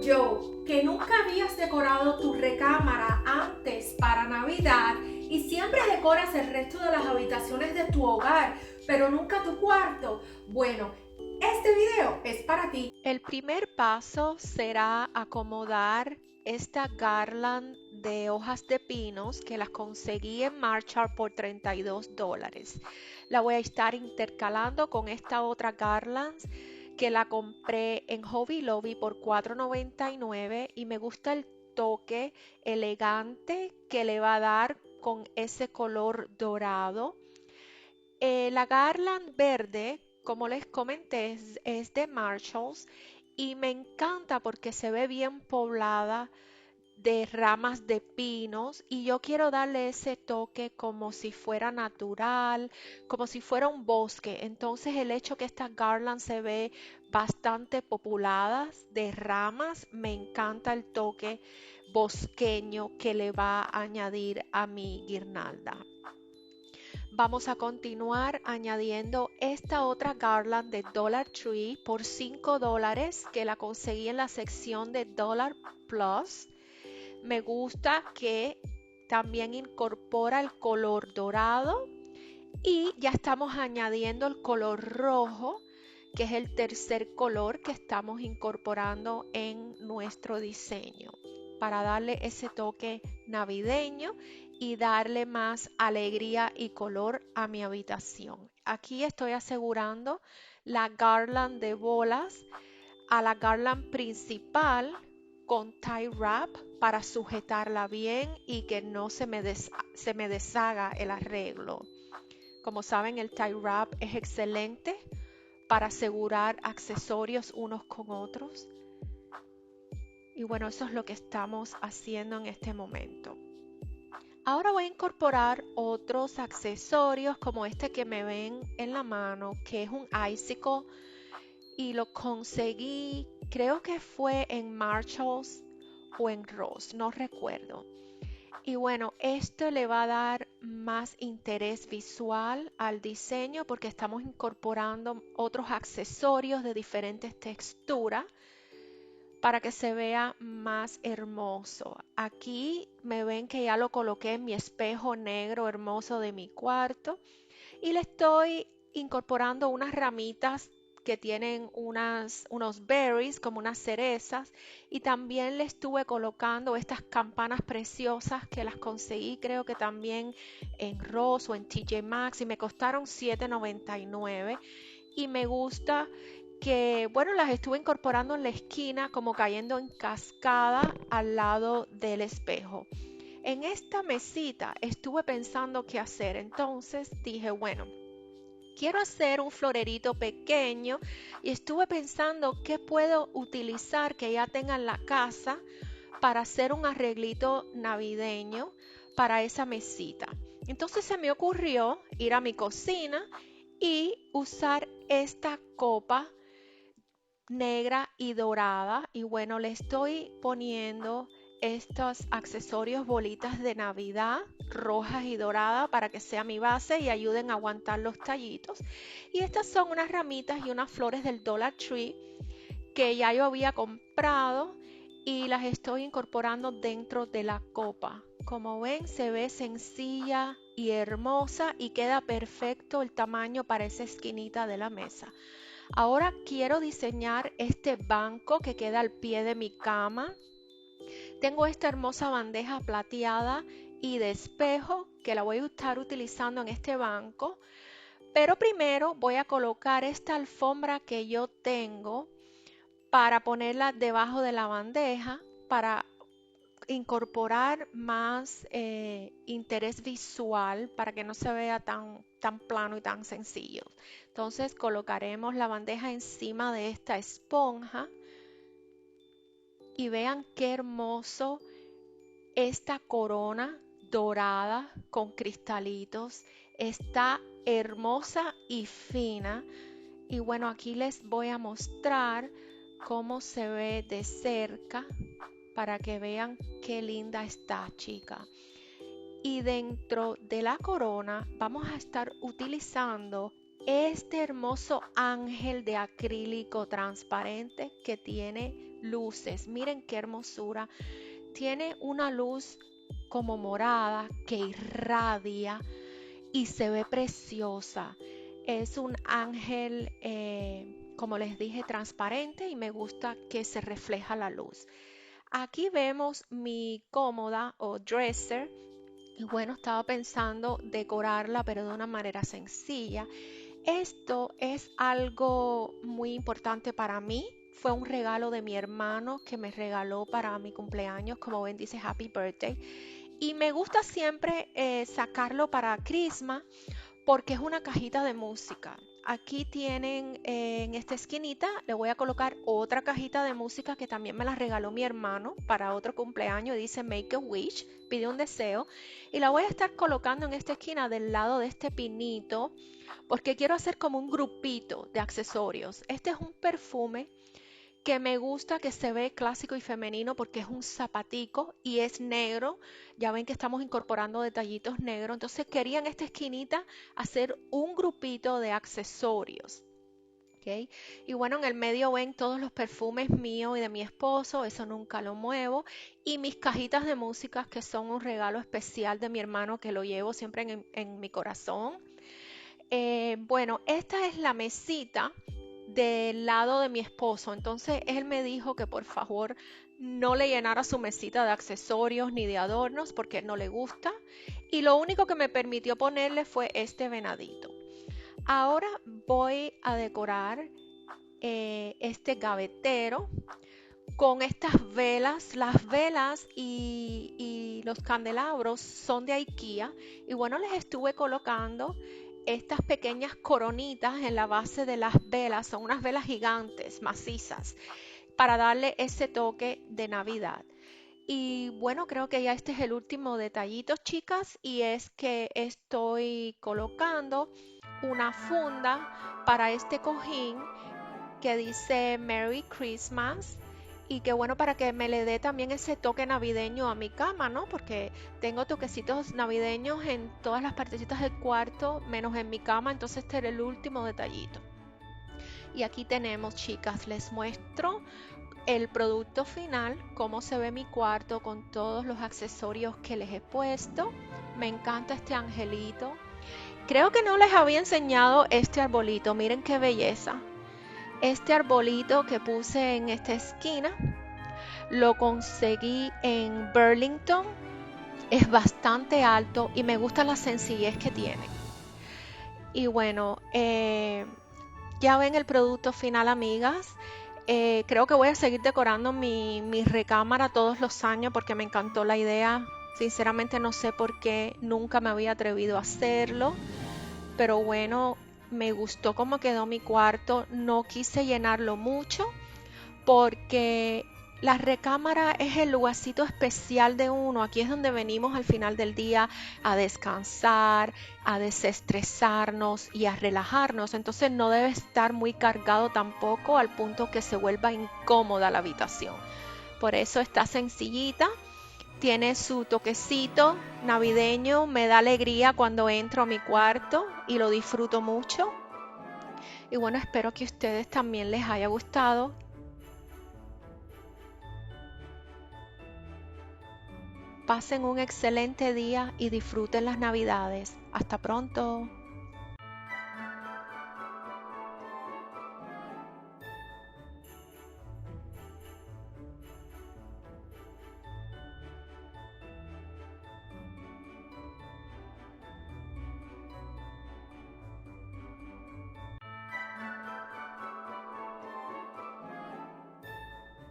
yo, que nunca habías decorado tu recámara antes para Navidad y siempre decoras el resto de las habitaciones de tu hogar, pero nunca tu cuarto? Bueno, este video es para ti. El primer paso será acomodar esta garland de hojas de pinos que las conseguí en Marshall por $32. La voy a estar intercalando con esta otra garland que la compré en Hobby Lobby por $4.99 y me gusta el toque elegante que le va a dar con ese color dorado. La garland verde, como les comenté, es de Marshalls y me encanta porque se ve bien poblada de ramas de pinos y yo quiero darle ese toque como si fuera natural, como si fuera un bosque. Entonces el hecho que esta garland se ve bastante populadas de ramas, me encanta el toque bosqueño que le va a añadir a mi guirnalda. Vamos a continuar añadiendo esta otra garland de Dollar Tree por $5 que la conseguí en la sección de Dollar Plus. Me gusta que también incorpora el color dorado y ya estamos añadiendo el color rojo, que es el tercer color que estamos incorporando en nuestro diseño para darle ese toque navideño y darle más alegría y color a mi habitación. Aquí estoy asegurando la garland de bolas a la garland principal con tie wrap para sujetarla bien y que no se me deshaga el arreglo. Como saben, el tie wrap es excelente para asegurar accesorios unos con otros. Y bueno, eso es lo que estamos haciendo en este momento. Ahora voy a incorporar otros accesorios como este que me ven en la mano, que es un icicle y lo conseguí, creo que fue en Marshalls o en Ross, no recuerdo. Y bueno, esto le va a dar más interés visual al diseño porque estamos incorporando otros accesorios de diferentes texturas para que se vea más hermoso. Aquí me ven que ya lo coloqué en mi espejo negro hermoso de mi cuarto y le estoy incorporando unas ramitas que tienen unos berries como unas cerezas y también le estuve colocando estas campanas preciosas que las conseguí creo que también en Ross o en TJ Maxx y me costaron $7.99 y me gusta que, bueno, las estuve incorporando en la esquina como cayendo en cascada al lado del espejo. En esta mesita estuve pensando qué hacer, entonces dije, bueno, quiero hacer un florerito pequeño y estuve pensando qué puedo utilizar que ya tenga en la casa para hacer un arreglito navideño para esa mesita. Entonces se me ocurrió ir a mi cocina y usar esta copa negra y dorada y bueno, le estoy poniendo estos accesorios bolitas de Navidad rojas y doradas para que sea mi base y ayuden a aguantar los tallitos. Y estas son unas ramitas y unas flores del Dollar Tree que ya yo había comprado y las estoy incorporando dentro de la copa. Como ven, se ve sencilla y hermosa y queda perfecto el tamaño para esa esquinita de la mesa. Ahora quiero diseñar este banco que queda al pie de mi cama. Tengo esta hermosa bandeja plateada y de espejo que la voy a estar utilizando en este banco. Pero primero voy a colocar esta alfombra que yo tengo para ponerla debajo de la bandeja para incorporar más interés visual para que no se vea tan plano y tan sencillo. Entonces colocaremos la bandeja encima de esta esponja y vean qué hermoso esta corona dorada con cristalitos. Está hermosa y fina. Y bueno, aquí les voy a mostrar cómo se ve de cerca para que vean qué linda está, chica. Y dentro de la corona vamos a estar utilizando este hermoso ángel de acrílico transparente que tiene luces. Miren qué hermosura. Tiene una luz como morada que irradia y se ve preciosa. Es un ángel, como les dije, transparente y me gusta que se refleja la luz. Aquí vemos mi cómoda o dresser. Y bueno, estaba pensando decorarla, pero de una manera sencilla. Esto es algo muy importante para mí. Fue un regalo de mi hermano que me regaló para mi cumpleaños. Como ven, dice Happy Birthday. Y me gusta siempre sacarlo para Christmas porque es una cajita de música. Aquí tienen en esta esquinita, le voy a colocar otra cajita de música que también me la regaló mi hermano para otro cumpleaños. Dice Make a Wish, pide un deseo. Y la voy a estar colocando en esta esquina del lado de este pinito porque quiero hacer como un grupito de accesorios. Este es un perfume que me gusta, que se ve clásico y femenino porque es un zapatico y es negro. Ya ven que estamos incorporando detallitos negros. Entonces quería en esta esquinita hacer un grupito de accesorios. ¿Ok? Y bueno, en el medio ven todos los perfumes míos y de mi esposo, eso nunca lo muevo. Y mis cajitas de música que son un regalo especial de mi hermano que lo llevo siempre en mi corazón. Bueno, esta es la mesita del lado de mi esposo. Entonces él me dijo que por favor no le llenara su mesita de accesorios ni de adornos porque no le gusta. Y lo único que me permitió ponerle fue este venadito. Ahora voy a decorar este gavetero con estas velas. Las velas y los candelabros son de IKEA. Y bueno, les estuve colocando estas pequeñas coronitas en la base de las velas. Son unas velas gigantes, macizas, para darle ese toque de Navidad. Y bueno, creo que ya este es el último detallito, chicas, y es que estoy colocando una funda para este cojín que dice Merry Christmas y que bueno, para que me le dé también ese toque navideño a mi cama, ¿no? Porque tengo toquecitos navideños en todas las partecitas del cuarto, menos en mi cama, entonces este era el último detallito. Y aquí tenemos, chicas, les muestro el producto final, cómo se ve mi cuarto con todos los accesorios que les he puesto. Me encanta este angelito. Creo que no les había enseñado este arbolito, miren qué belleza. Este arbolito que puse en esta esquina lo conseguí en Burlington. Es bastante alto y me gusta la sencillez que tiene. Y bueno, ya ven el producto final, amigas. Creo que voy a seguir decorando mi recámara todos los años porque me encantó la idea. Sinceramente no sé por qué nunca me había atrevido a hacerlo. Pero bueno, me gustó cómo quedó mi cuarto. No quise llenarlo mucho porque la recámara es el lugarcito especial de uno. Aquí es donde venimos al final del día a descansar, a desestresarnos y a relajarnos. Entonces no debe estar muy cargado tampoco al punto que se vuelva incómoda la habitación. Por eso está sencillita. Tiene su toquecito navideño, me da alegría cuando entro a mi cuarto y lo disfruto mucho. Y bueno, espero que a ustedes también les haya gustado. Pasen un excelente día y disfruten las Navidades. Hasta pronto.